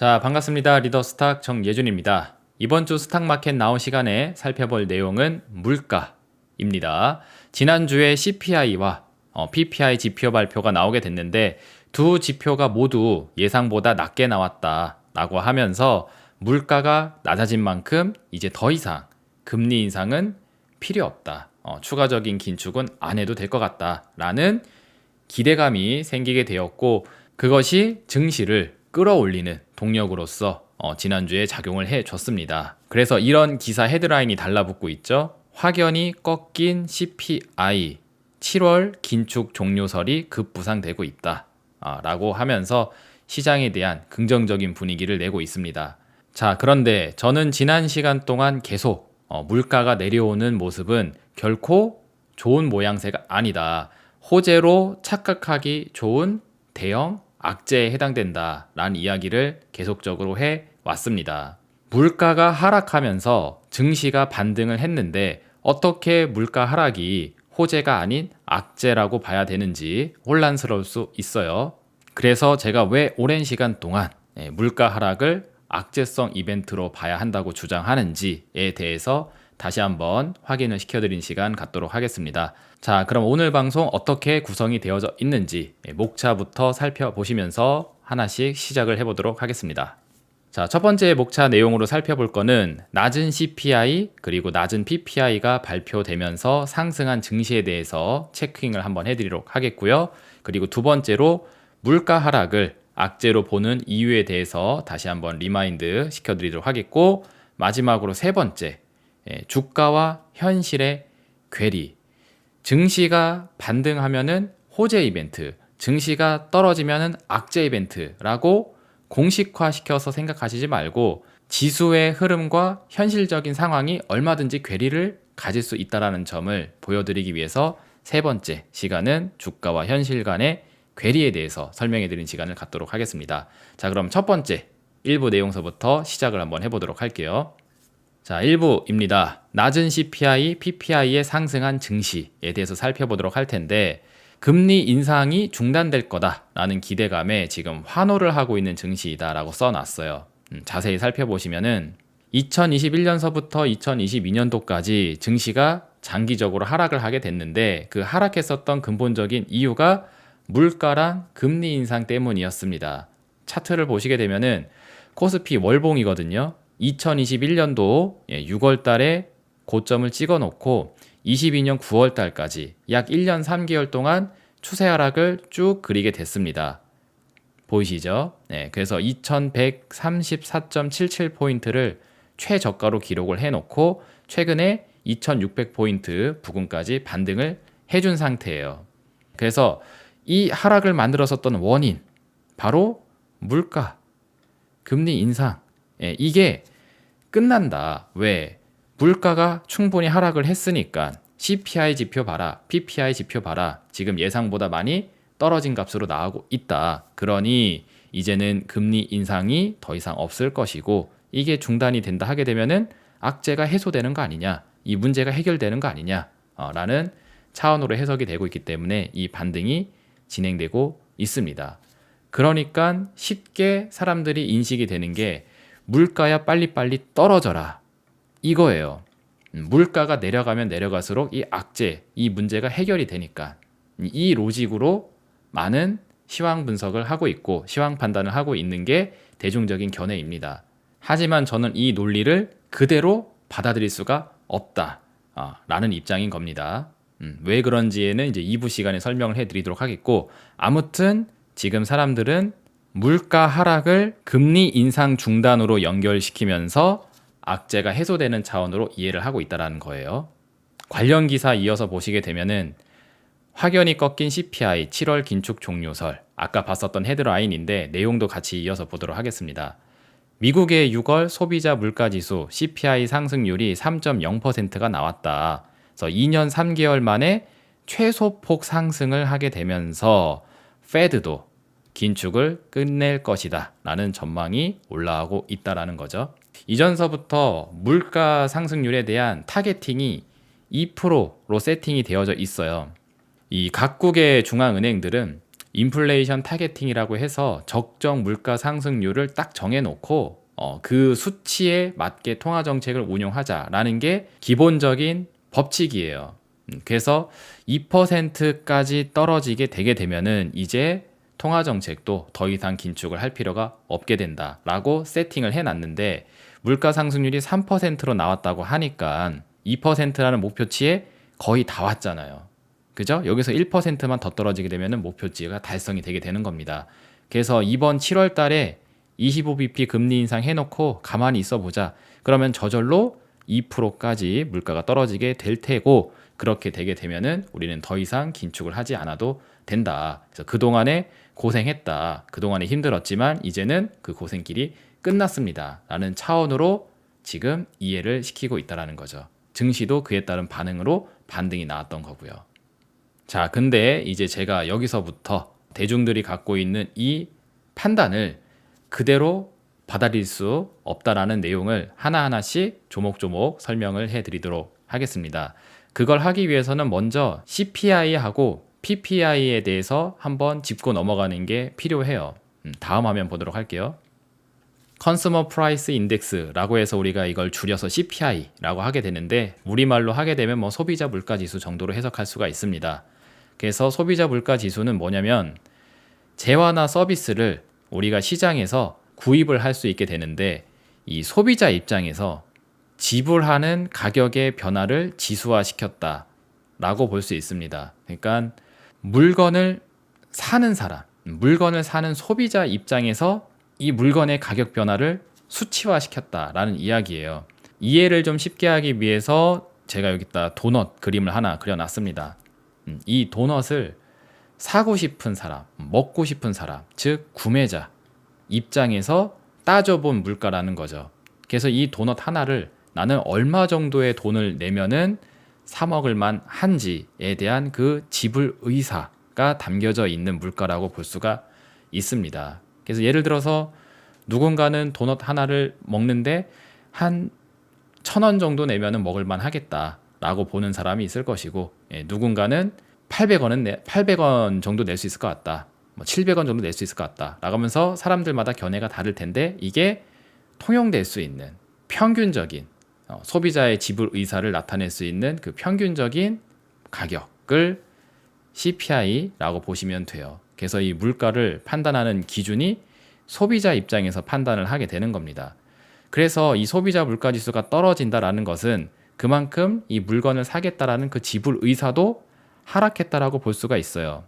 자, 반갑습니다. 리더스탁 정예준입니다. 이번 주 스탁마켓 나온 시간에 살펴볼 내용은 물가입니다. 지난주에 CPI와 PPI 지표 발표가 나오게 됐는데 두 지표가 모두 예상보다 낮게 나왔다라고 하면서 물가가 낮아진 만큼 이제 더 이상 금리 인상은 필요 없다. 추가적인 긴축은 안 해도 될 것 같다라는 기대감이 생기게 되었고, 그것이 증시를 끌어올리는 동력으로서 지난주에 작용을 해줬습니다. 그래서 이런 기사 헤드라인이 달라붙고 있죠. 확연히 꺾인 CPI, 7월 긴축 종료설이 급부상되고 있다 라고 하면서 시장에 대한 긍정적인 분위기를 내고 있습니다. 자, 그런데 저는 지난 시간 동안 계속 물가가 내려오는 모습은 결코 좋은 모양새가 아니다, 호재로 착각하기 좋은 대형 악재에 해당된다라는 이야기를 계속적으로 해왔습니다. 물가가 하락하면서 증시가 반등을 했는데 어떻게 물가 하락이 호재가 아닌 악재라고 봐야 되는지 혼란스러울 수 있어요. 그래서 제가 왜 오랜 시간 동안 물가 하락을 악재성 이벤트로 봐야 한다고 주장하는지에 대해서 다시 한번 확인을 시켜드린 시간 갖도록 하겠습니다. 자, 그럼 오늘 방송 어떻게 구성이 되어져 있는지 목차부터 살펴보시면서 하나씩 시작을 해보도록 하겠습니다. 자, 첫 번째 목차 내용으로 살펴볼 거는 낮은 CPI 그리고 낮은 PPI가 발표되면서 상승한 증시에 대해서 체크잉을 한번 해드리도록 하겠고요. 그리고 두 번째로 물가 하락을 악재로 보는 이유에 대해서 다시 한번 리마인드 시켜드리도록 하겠고, 마지막으로 세 번째, 주가와 현실의 괴리. 증시가 반등하면은 호재 이벤트, 증시가 떨어지면은 악재 이벤트라고 공식화시켜서 생각하시지 말고 지수의 흐름과 현실적인 상황이 얼마든지 괴리를 가질 수 있다는 점을 보여드리기 위해서 세 번째 시간은 주가와 현실 간의 괴리에 대해서 설명해 드린 시간을 갖도록 하겠습니다. 자, 그럼 첫 번째 1부 내용서부터 시작을 한번 해보도록 할게요. 자, 1부입니다. 낮은 CPI, PPI에 상승한 증시에 대해서 살펴보도록 할 텐데, 금리 인상이 중단될 거다라는 기대감에 지금 환호를 하고 있는 증시이다라고 써놨어요. 자세히 살펴보시면은 2021년서부터 2022년도까지 증시가 장기적으로 하락을 하게 됐는데, 그 하락했었던 근본적인 이유가 물가랑 금리 인상 때문이었습니다. 차트를 보시게 되면은 코스피 월봉이거든요. 2021년도 6월 달에 고점을 찍어 놓고 22년 9월 달까지 약 1년 3개월 동안 추세 하락을 쭉 그리게 됐습니다. 보이시죠? 그래서 2134.77포인트를 최저가로 기록을 해놓고 최근에 2600포인트 부근까지 반등을 해준 상태예요. 그래서 이 하락을 만들었었던 원인, 바로 물가, 금리 인상, 이게 끝난다. 왜? 물가가 충분히 하락을 했으니까 CPI 지표 봐라, PPI 지표 봐라, 지금 예상보다 많이 떨어진 값으로 나오고 있다. 그러니 이제는 금리 인상이 더 이상 없을 것이고, 이게 중단이 된다 하게 되면은 악재가 해소되는 거 아니냐, 이 문제가 해결되는 거 아니냐 라는 차원으로 해석이 되고 있기 때문에 이 반등이 진행되고 있습니다. 그러니까 쉽게 사람들이 인식이 되는 게 물가야 빨리빨리 떨어져라, 이거예요. 물가가 내려가면 내려갈수록 이 악재, 이 문제가 해결이 되니까, 이 로직으로 많은 시황 분석을 하고 있고 시황 판단을 하고 있는 게 대중적인 견해입니다. 하지만 저는 이 논리를 그대로 받아들일 수가 없다 라는 입장인 겁니다. 왜 그런지에는 이제 2부 시간에 설명을 해드리도록 하겠고, 아무튼 지금 사람들은 물가 하락을 금리 인상 중단으로 연결시키면서 악재가 해소되는 차원으로 이해를 하고 있다는 거예요. 관련 기사 이어서 보시게 되면은 확연히 꺾인 CPI 7월 긴축 종료설, 아까 봤었던 헤드라인인데 내용도 같이 이어서 보도록 하겠습니다. 미국의 6월 소비자 물가지수 CPI 상승률이 3.0%가 나왔다. 그래서 2년 3개월 만에 최소폭 상승을 하게 되면서 페드도 긴축을 끝낼 것이다 라는 전망이 올라오고 있다는 거죠. 이전서부터 물가 상승률에 대한 타겟팅이 2%로 세팅이 되어져 있어요. 이 각국의 중앙은행들은 인플레이션 타겟팅이라고 해서 적정 물가 상승률을 딱 정해놓고 그 수치에 맞게 통화 정책을 운용하자라는 게 기본적인 법칙이에요. 그래서 2%까지 떨어지게 되게 되면은 이제 통화 정책도 더 이상 긴축을 할 필요가 없게 된다라고 세팅을 해놨는데, 물가 상승률이 3%로 나왔다고 하니까 2%라는 목표치에 거의 다 왔잖아요. 그죠? 여기서 1%만 더 떨어지게 되면 목표치가 달성이 되게 되는 겁니다. 그래서 이번 7월 달에 25bp 금리 인상 해놓고 가만히 있어 보자. 그러면 저절로 2%까지 물가가 떨어지게 될 테고, 그렇게 되게 되면은 우리는 더 이상 긴축을 하지 않아도 된다. 그래서 그동안에 고생했다. 그동안에 힘들었지만 이제는 그 고생길이 끝났습니다. 라는 차원으로 지금 이해를 시키고 있다는 거죠. 증시도 그에 따른 반응으로 반등이 나왔던 거고요. 자, 근데 이제 제가 여기서부터 대중들이 갖고 있는 이 판단을 그대로 받아들일 수 없다라는 내용을 하나하나씩 조목조목 설명을 해드리도록 하겠습니다. 그걸 하기 위해서는 먼저 CPI하고 PPI에 대해서 한번 짚고 넘어가는 게 필요해요. 다음 화면 보도록 할게요. Consumer Price Index라고 해서 우리가 이걸 줄여서 CPI라고 하게 되는데, 우리말로 하게 되면 뭐 소비자 물가 지수 정도로 해석할 수가 있습니다. 그래서 소비자 물가 지수는 뭐냐면, 재화나 서비스를 우리가 시장에서 구입을 할 수 있게 되는데, 이 소비자 입장에서 지불하는 가격의 변화를 지수화시켰다 라고 볼 수 있습니다. 그러니까 물건을 사는 사람, 물건을 사는 소비자 입장에서 이 물건의 가격 변화를 수치화시켰다라는 이야기예요. 이해를 좀 쉽게 하기 위해서 제가 여기다 도넛 그림을 하나 그려놨습니다. 이 도넛을 사고 싶은 사람, 먹고 싶은 사람, 즉 구매자 입장에서 따져본 물가라는 거죠. 그래서 이 도넛 하나를 나는 얼마 정도의 돈을 내면은 사 먹을 만한지에 대한 그 지불 의사가 담겨져 있는 물가라고 볼 수가 있습니다. 그래서 예를 들어서 누군가는 도넛 하나를 먹는데 한 1,000원 정도 내면은 먹을 만하겠다라고 보는 사람이 있을 것이고, 누군가는 800원 정도 낼 수 있을 것 같다, 700원 정도 낼 수 있을 것 같다 라고 하면서 사람들마다 견해가 다를 텐데, 이게 통용될 수 있는 평균적인 소비자의 지불 의사를 나타낼 수 있는 그 평균적인 가격을 CPI라고 보시면 돼요. 그래서 이 물가를 판단하는 기준이 소비자 입장에서 판단을 하게 되는 겁니다. 그래서 이 소비자 물가 지수가 떨어진다라는 것은 그만큼 이 물건을 사겠다라는 그 지불 의사도 하락했다라고 볼 수가 있어요.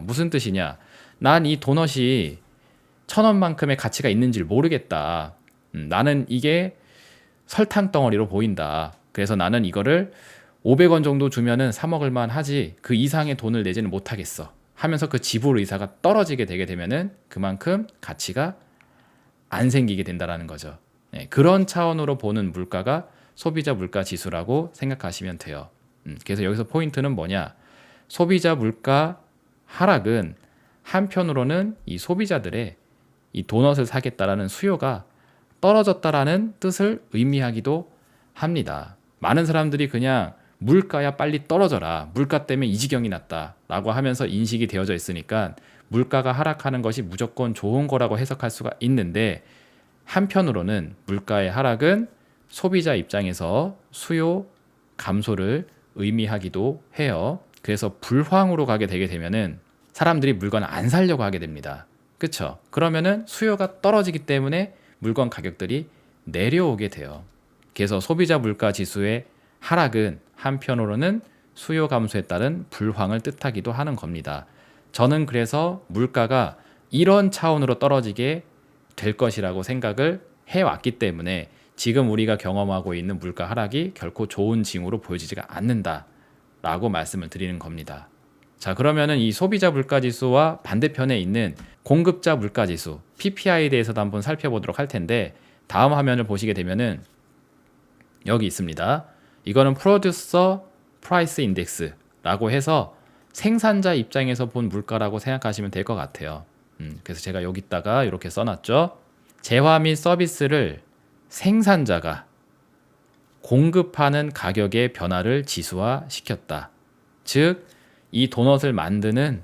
무슨 뜻이냐? 난 이 도넛이 1,000원만큼의 가치가 있는지 모르겠다. 나는 이게 설탕 덩어리로 보인다. 그래서 나는 이거를 500원 정도 주면은 사 먹을 만하지 그 이상의 돈을 내지는 못하겠어 하면서 그 지불 의사가 떨어지게 되게 되면은 그만큼 가치가 안 생기게 된다라는 거죠. 그런 차원으로 보는 물가가 소비자 물가 지수라고 생각하시면 돼요. 그래서 여기서 포인트는 뭐냐? 소비자 물가 하락은 한편으로는 이 소비자들의 이 도넛을 사겠다라는 수요가 떨어졌다라는 뜻을 의미하기도 합니다. 많은 사람들이 그냥 물가야 빨리 떨어져라, 물가 때문에 이 지경이 났다 라고 하면서 인식이 되어져 있으니까 물가가 하락하는 것이 무조건 좋은 거라고 해석할 수가 있는데, 한편으로는 물가의 하락은 소비자 입장에서 수요 감소를 의미하기도 해요. 그래서 불황으로 가게 되게 되면은 사람들이 물건을 안 사려고 하게 됩니다. 그쵸? 그러면은 수요가 떨어지기 때문에 물건 가격들이 내려오게 돼요. 그래서 소비자 물가 지수의 하락은 한편으로는 수요 감소에 따른 불황을 뜻하기도 하는 겁니다. 저는 그래서 물가가 이런 차원으로 떨어지게 될 것이라고 생각을 해왔기 때문에 지금 우리가 경험하고 있는 물가 하락이 결코 좋은 징후로 보여지지가 않는다라고 말씀을 드리는 겁니다. 자, 그러면은 이 소비자 물가 지수와 반대편에 있는 공급자 물가 지수 PPI에 대해서도 한번 살펴보도록 할 텐데, 다음 화면을 보시게 되면은 여기 있습니다. 이거는 Producer Price Index라고 해서 생산자 입장에서 본 물가라고 생각하시면 될 것 같아요. 그래서 제가 여기다가 이렇게 써놨죠. 재화 및 서비스를 생산자가 공급하는 가격의 변화를 지수화시켰다. 즉, 이 도넛을 만드는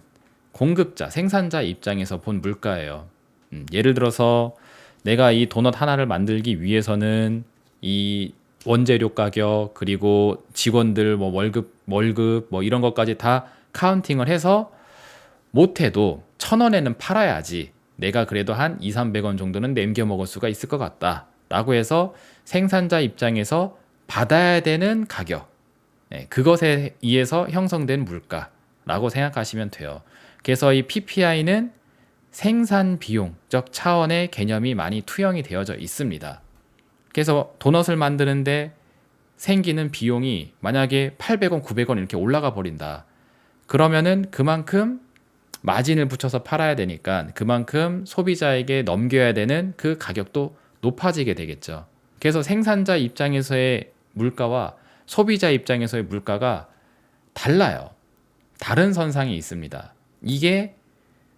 공급자, 생산자 입장에서 본 물가예요. 예를 들어서 내가 이 도넛 하나를 만들기 위해서는 이 원재료 가격 그리고 직원들 뭐 월급 뭐 이런 것까지 다 카운팅을 해서 못해도 1,000원에는 팔아야지 내가 그래도 한 200~300원 정도는 남겨 먹을 수가 있을 것 같다 라고 해서 생산자 입장에서 받아야 되는 가격, 그것에 의해서 형성된 물가라고 생각하시면 돼요. 그래서 이 PPI는 생산 비용적 차원의 개념이 많이 투영이 되어져 있습니다. 그래서 도넛을 만드는데 생기는 비용이 만약에 800원, 900원 이렇게 올라가 버린다. 그러면은 그만큼 마진을 붙여서 팔아야 되니까 그만큼 소비자에게 넘겨야 되는 그 가격도 높아지게 되겠죠. 그래서 생산자 입장에서의 물가와 소비자 입장에서의 물가가 달라요. 다른 선상이 있습니다. 이게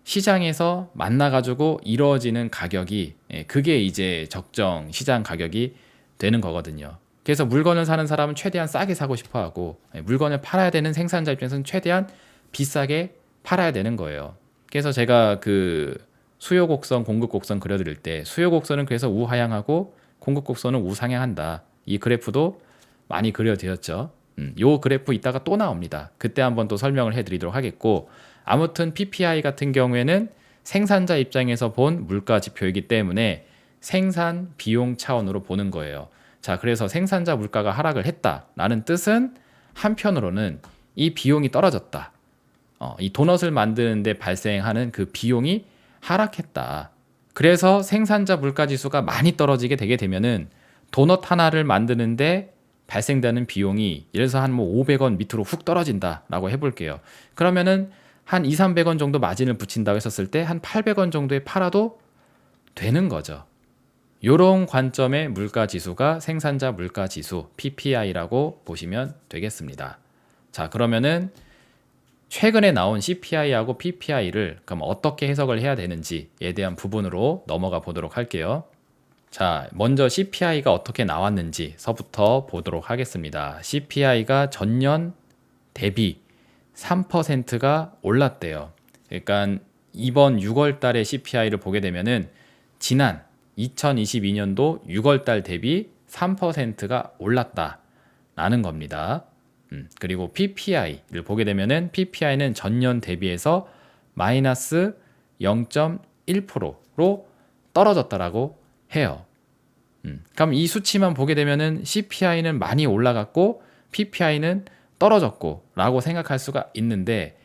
시장에서 만나가지고 이루어지는 가격이, 그게 이제 적정 시장 가격이 되는 거거든요. 그래서 물건을 사는 사람은 최대한 싸게 사고 싶어 하고, 물건을 팔아야 되는 생산자 입장에서는 최대한 비싸게 팔아야 되는 거예요. 그래서 제가 그 수요 곡선, 공급 곡선 그려드릴 때 수요 곡선은 그래서 우하향하고 공급 곡선은 우상향한다. 이 그래프도 많이 그려드렸죠. 요 그래프 이따가 또 나옵니다. 그때 한번 또 설명을 해드리도록 하겠고, 아무튼 PPI 같은 경우에는 생산자 입장에서 본 물가 지표이기 때문에 생산 비용 차원으로 보는 거예요. 자, 그래서 생산자 물가가 하락을 했다라는 뜻은 한편으로는 이 비용이 떨어졌다. 이 도넛을 만드는데 발생하는 그 비용이 하락했다. 그래서 생산자 물가 지수가 많이 떨어지게 되게 되면은 도넛 하나를 만드는데 발생되는 비용이 예를 들어서 한 뭐 500원 밑으로 훅 떨어진다라고 해볼게요. 그러면은 한 200~300원 정도 마진을 붙인다고 했었을 때 한 800원 정도에 팔아도 되는 거죠. 이런 관점의 물가 지수가 생산자 물가 지수 PPI라고 보시면 되겠습니다. 자, 그러면은 최근에 나온 CPI하고 PPI를 그럼 어떻게 해석을 해야 되는지에 대한 부분으로 넘어가 보도록 할게요. 자, 먼저 CPI가 어떻게 나왔는지서부터 보도록 하겠습니다. CPI가 전년 대비 3%가 올랐대요. 그러니까 이번 6월 달에 CPI를 보게 되면은 지난 2022년도 6월 달 대비 3%가 올랐다라는 겁니다. 그리고 PPI를 보게 되면은 PPI는 전년 대비해서 마이너스 0.1%로 떨어졌다라고 해요. 그럼 이 수치만 보게 되면은 CPI는 많이 올라갔고 PPI는 떨어졌고 라고 생각할 수가 있는데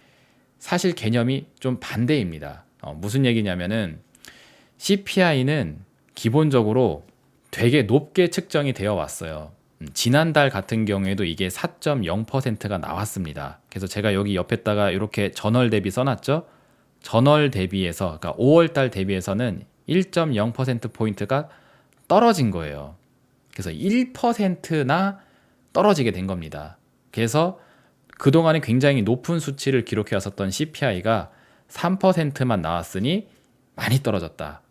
사실 개념이 좀 반대입니다. 무슨 얘기냐면은 CPI는 기본적으로 되게 높게 측정이 되어 왔어요. 지난달 같은 경우에도 이게 4.0%가 나왔습니다. 그래서 제가 여기 옆에다가 이렇게 전월 대비 써놨죠. 전월 대비해서, 그러니까 5월달 대비해서는 1.0%포인트가 떨어진 거예요. 그래서 1%나 떨어지게 된 겁니다. 그래서 그동안에 굉장히 높은 수치를 기록해 왔었던 CPI가 3%만 나왔으니 많이 떨어졌다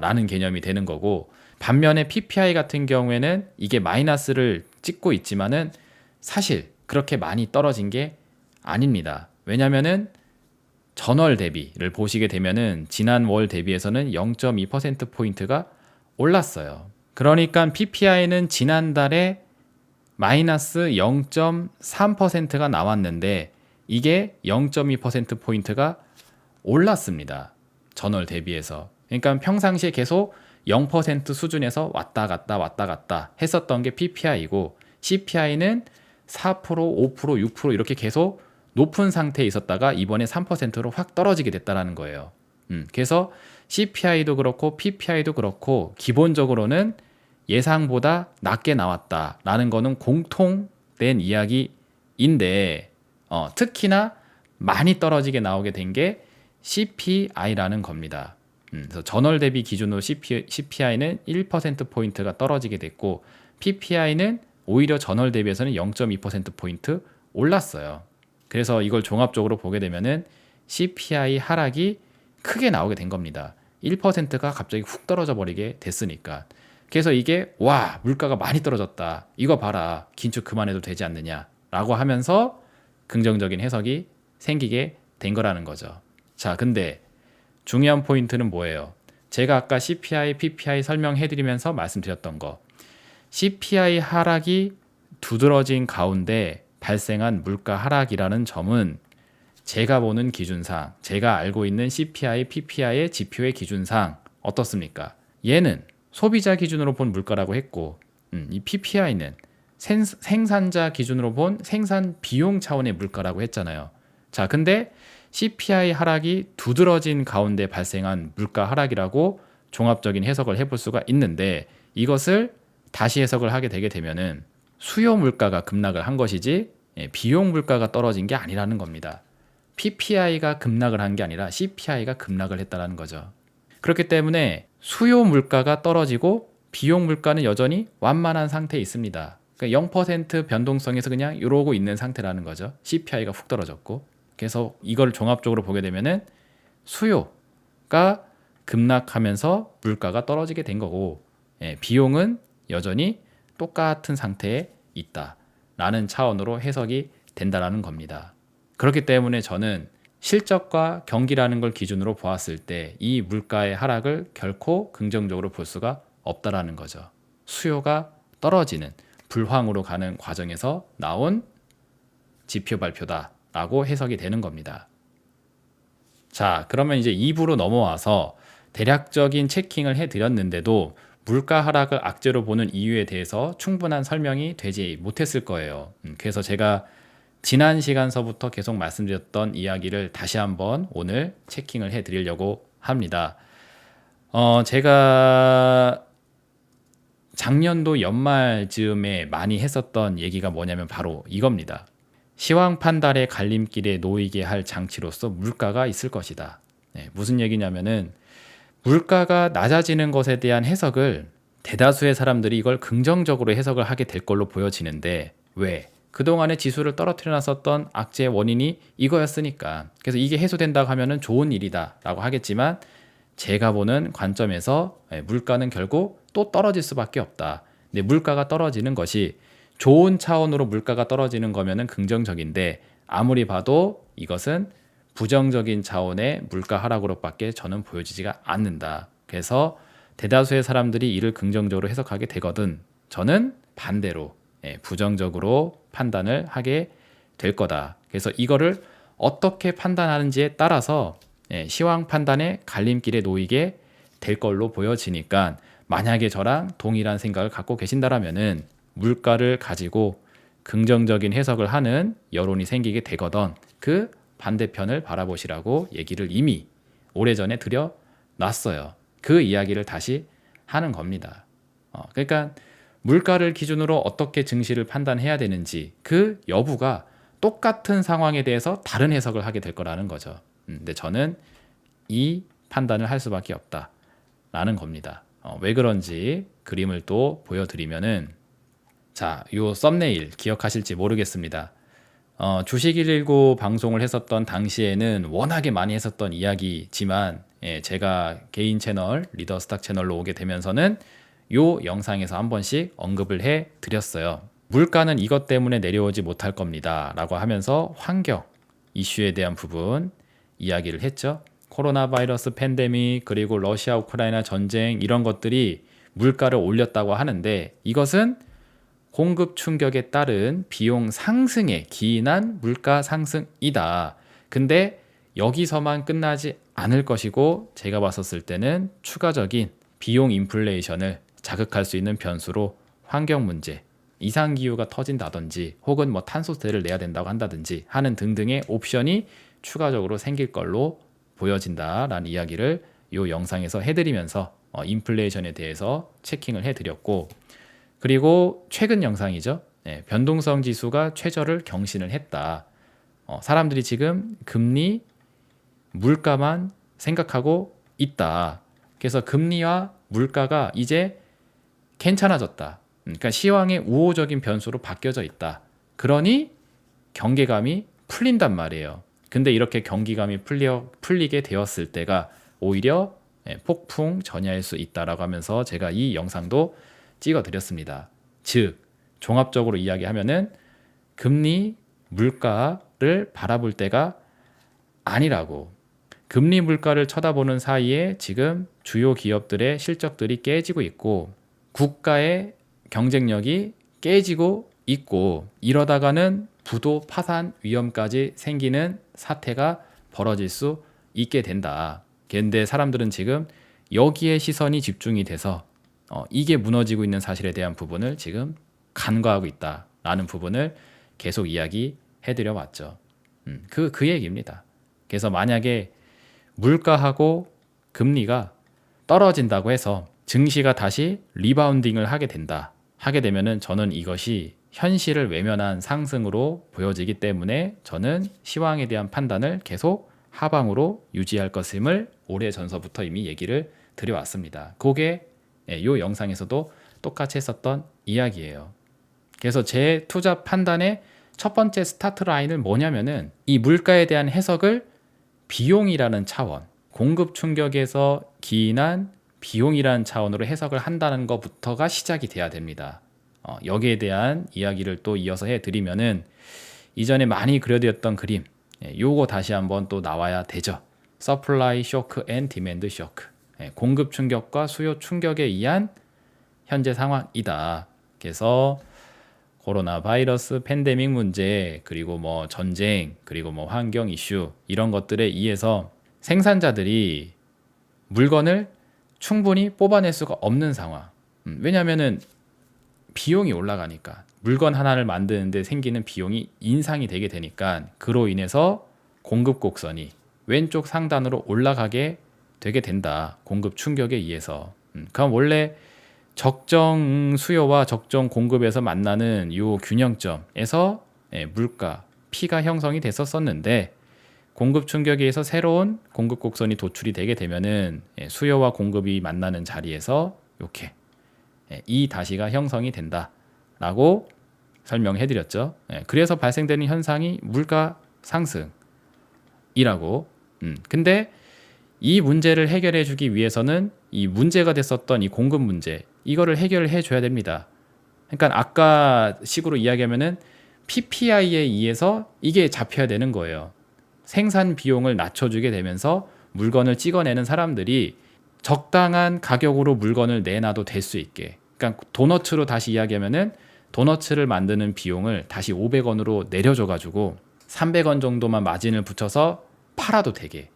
라는 개념이 되는 거고, 반면에 PPI 같은 경우에는 이게 마이너스를 찍고 있지만은 사실 그렇게 많이 떨어진 게 아닙니다. 왜냐면은 전월 대비를 보시게 되면은 지난 월 대비해서는 0.2%포인트가 올랐어요. 그러니까 PPI는 지난달에 마이너스 0.3%가 나왔는데 이게 0.2%포인트가 올랐습니다. 전월 대비해서. 그러니까 평상시에 계속 0% 수준에서 왔다 갔다 했었던 게 PPI이고, CPI는 4%, 5%, 6% 이렇게 계속 높은 상태에 있었다가 이번에 3%로 확 떨어지게 됐다는 거예요. 그래서 CPI도 그렇고 PPI도 그렇고 기본적으로는 예상보다 낮게 나왔다라는 거는 공통된 이야기인데, 특히나 많이 떨어지게 나오게 된 게 CPI라는 겁니다. 그래서 전월 대비 기준으로 CPI는 1%포인트가 떨어지게 됐고 PPI는 오히려 전월 대비해서는 0.2%포인트 올랐어요. 그래서 이걸 종합적으로 보게 되면은 CPI 하락이 크게 나오게 된 겁니다. 1%가 갑자기 훅 떨어져 버리게 됐으니까. 그래서 이게 와, 물가가 많이 떨어졌다, 이거 봐라, 긴축 그만해도 되지 않느냐 라고 하면서 긍정적인 해석이 생기게 된 거라는 거죠. 자, 근데 중요한 포인트는 뭐예요? 제가 아까 CPI, PPI 설명해드리면서 말씀드렸던 거. CPI 하락이 두드러진 가운데 발생한 물가 하락이라는 점은 제가 보는 기준상, 제가 알고 있는 CPI, PPI의 지표의 기준상 어떻습니까? 얘는 소비자 기준으로 본 물가라고 했고, 이 PPI는 생산자 기준으로 본 생산 비용 차원의 물가라고 했잖아요. 자, 근데 CPI 하락이 두드러진 가운데 발생한 물가 하락이라고 종합적인 해석을 해볼 수가 있는데, 이것을 다시 해석을 하게 되게 되면은 수요 물가가 급락을 한 것이지 비용 물가가 떨어진 게 아니라는 겁니다. PPI가 급락을 한 게 아니라 CPI가 급락을 했다는 거죠. 그렇기 때문에 수요 물가가 떨어지고 비용 물가는 여전히 완만한 상태에 있습니다. 그러니까 0% 변동성에서 그냥 이러고 있는 상태라는 거죠. CPI가 훅 떨어졌고. 그래서 이걸 종합적으로 보게 되면은 수요가 급락하면서 물가가 떨어지게 된 거고, 비용은 여전히 똑같은 상태에 있다라는 차원으로 해석이 된다라는 겁니다. 그렇기 때문에 저는 실적과 경기라는 걸 기준으로 보았을 때 이 물가의 하락을 결코 긍정적으로 볼 수가 없다라는 거죠. 수요가 떨어지는 불황으로 가는 과정에서 나온 지표 발표다라고 해석이 되는 겁니다. 자, 그러면 이제 2부로 넘어와서 대략적인 체킹을 해드렸는데도 물가 하락을 악재로 보는 이유에 대해서 충분한 설명이 되지 못했을 거예요. 그래서 제가 지난 시간서부터 계속 말씀드렸던 이야기를 다시 한번 오늘 체킹을 해드리려고 합니다. 제가 작년도 연말 즈음에 많이 했었던 얘기가 뭐냐면 바로 이겁니다. 시황 판단의 갈림길에 놓이게 할 장치로서 물가가 있을 것이다. 무슨 얘기냐면은 물가가 낮아지는 것에 대한 해석을 대다수의 사람들이 이걸 긍정적으로 해석을 하게 될 걸로 보여지는데, 왜? 그동안에 지수를 떨어뜨려 놨었던 악재의 원인이 이거였으니까. 그래서 이게 해소된다고 하면은 좋은 일이다 라고 하겠지만, 제가 보는 관점에서 물가는 결국 또 떨어질 수밖에 없다. 근데 물가가 떨어지는 것이 좋은 차원으로 물가가 떨어지는 거면은 긍정적인데, 아무리 봐도 이것은 부정적인 차원의 물가 하락으로밖에 저는 보여지지가 않는다. 그래서 대다수의 사람들이 이를 긍정적으로 해석하게 되거든 저는 반대로 부정적으로 판단을 하게 될 거다. 그래서 이거를 어떻게 판단하는지에 따라서 시황 판단의 갈림길에 놓이게 될 걸로 보여지니까, 만약에 저랑 동일한 생각을 갖고 계신다라면은 물가를 가지고 긍정적인 해석을 하는 여론이 생기게 되거든 그 반대편을 바라보시라고 얘기를 이미 오래전에 드려놨어요. 그 이야기를 다시 하는 겁니다. 그러니까 물가를 기준으로 어떻게 증시를 판단해야 되는지 그 여부가 똑같은 상황에 대해서 다른 해석을 하게 될 거라는 거죠. 근데 저는 이 판단을 할 수밖에 없다라는 겁니다. 왜 그런지 그림을 또 보여드리면은, 자, 요 썸네일 기억하실지 모르겠습니다. 주식119 방송을 했었던 당시에는 워낙에 많이 했었던 이야기지만, 제가 개인 채널 리더스탁 채널로 오게 되면서는 요 영상에서 한 번씩 언급을 해 드렸어요. 물가는 이것 때문에 내려오지 못할 겁니다 라고 하면서 환경 이슈에 대한 부분 이야기를 했죠. 코로나 바이러스 팬데믹, 그리고 러시아 우크라이나 전쟁, 이런 것들이 물가를 올렸다고 하는데, 이것은 공급 충격에 따른 비용 상승에 기인한 물가 상승이다. 근데 여기서만 끝나지 않을 것이고, 제가 봤었을 때는 추가적인 비용 인플레이션을 자극할 수 있는 변수로 환경 문제, 이상기후가 터진다든지 혹은 뭐 탄소세를 내야 된다고 한다든지 하는 등등의 옵션이 추가적으로 생길 걸로 보여진다라는 이야기를 이 영상에서 해드리면서 인플레이션에 대해서 체킹을 해드렸고, 그리고 최근 영상이죠. 변동성 지수가 최저를 경신을 했다. 사람들이 지금 금리, 물가만 생각하고 있다. 그래서 금리와 물가가 이제 괜찮아졌다. 그러니까 시황의 우호적인 변수로 바뀌어져 있다. 그러니 경계감이 풀린단 말이에요. 근데 이렇게 경기감이 풀리게 되었을 때가 오히려 폭풍 전야일 수 있다라고 하면서 제가 이 영상도 찍어 드렸습니다. 즉, 종합적으로 이야기하면은 금리, 물가를 바라볼 때가 아니라고. 금리 물가를 쳐다보는 사이에 지금 주요 기업들의 실적들이 깨지고 있고 국가의 경쟁력이 깨지고 있고 이러다가는 부도 파산 위험까지 생기는 사태가 벌어질 수 있게 된다. 근데 사람들은 지금 여기에 시선이 집중이 돼서 이게 무너지고 있는 사실에 대한 부분을 지금 간과하고 있다라는 부분을 계속 이야기해드려 왔죠. 그 얘기입니다. 그래서 만약에 물가하고 금리가 떨어진다고 해서 증시가 다시 리바운딩을 하게 된다. 하게 되면은 저는 이것이 현실을 외면한 상승으로 보여지기 때문에 저는 시황에 대한 판단을 계속 하방으로 유지할 것임을 오래 전서부터 이미 얘기를 드려왔습니다. 그게 이 영상에서도 똑같이 했었던 이야기예요. 그래서 제 투자 판단의 첫 번째 스타트 라인은 뭐냐면은 이 물가에 대한 해석을 비용이라는 차원, 공급 충격에서 기인한 비용이라는 차원으로 해석을 한다는 것부터가 시작이 돼야 됩니다. 여기에 대한 이야기를 또 이어서 해드리면은 이전에 많이 그려드렸던 그림, 요거 다시 한번 또 나와야 되죠. 서플라이 쇼크 앤 디맨드 쇼크, 공급 충격과 수요 충격에 의한 현재 상황이다. 그래서 코로나 바이러스 팬데믹 문제, 그리고 뭐 전쟁, 그리고 뭐 환경 이슈 이런 것들에 의해서 생산자들이 물건을 충분히 뽑아낼 수가 없는 상황. 왜냐하면은 비용이 올라가니까 물건 하나를 만드는데 생기는 비용이 인상이 되게 되니까 그로 인해서 공급 곡선이 왼쪽 상단으로 올라가게 되게 된다. 공급 충격에 의해서. 그럼 원래 적정 수요와 적정 공급에서 만나는 이 균형점에서 물가, P가 형성이 됐었는데 공급 충격에 의해서 새로운 공급 곡선이 도출이 되게 되면은 수요와 공급이 만나는 자리에서 이렇게 이 다시가 형성이 된다라고 설명해 드렸죠. 그래서 발생되는 현상이 물가 상승이라고. 근데 이 문제를 해결해 주기 위해서는 이 문제가 됐었던 이 공급 문제 이거를 해결해 줘야 됩니다. 그러니까 아까 식으로 이야기하면은 PPI에 의해서 이게 잡혀야 되는 거예요. 생산 비용을 낮춰주게 되면서 물건을 찍어내는 사람들이 적당한 가격으로 물건을 내놔도 될 수 있게. 그러니까 도너츠로 다시 이야기하면은 도너츠를 만드는 비용을 다시 500원으로 내려줘가지고 300원 정도만 마진을 붙여서 팔아도 되게.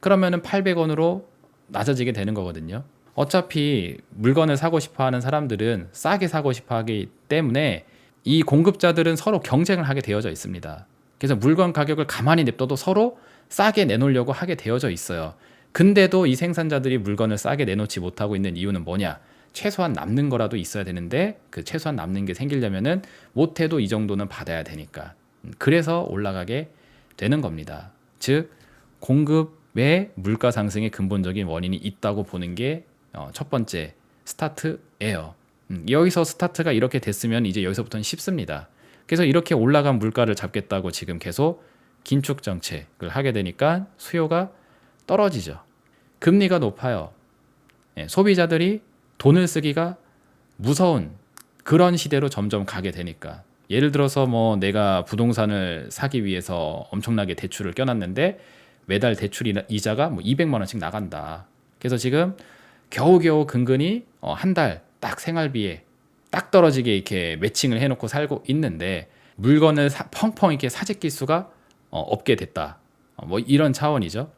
그러면은 800원으로 낮아지게 되는 거거든요. 어차피 물건을 사고 싶어 하는 사람들은 싸게 사고 싶어 하기 때문에 이 공급자들은 서로 경쟁을 하게 되어져 있습니다. 그래서 물건 가격을 가만히 냅둬도 서로 싸게 내놓으려고 하게 되어져 있어요. 근데도 이 생산자들이 물건을 싸게 내놓지 못하고 있는 이유는 뭐냐? 최소한 남는 거라도 있어야 되는데 그 최소한 남는 게 생기려면은 못해도 이 정도는 받아야 되니까. 그래서 올라가게 되는 겁니다. 즉 공급의 물가 상승의 근본적인 원인이 있다고 보는 게 첫 번째 스타트예요. 여기서 스타트가 이렇게 됐으면 이제 여기서부터는 쉽습니다. 그래서 이렇게 올라간 물가를 잡겠다고 지금 계속 긴축 정책을 하게 되니까 수요가 떨어지죠. 금리가 높아요. 소비자들이 돈을 쓰기가 무서운 그런 시대로 점점 가게 되니까. 예를 들어서 뭐 내가 부동산을 사기 위해서 엄청나게 대출을 껴놨는데 매달 대출 이자가 뭐 200만 원씩 나간다. 그래서 지금 겨우겨우 근근히 한 달 딱 생활비에 딱 떨어지게 이렇게 매칭을 해놓고 살고 있는데 물건을 펑펑 이렇게 사재낄 수가 없게 됐다. 뭐 이런 차원이죠.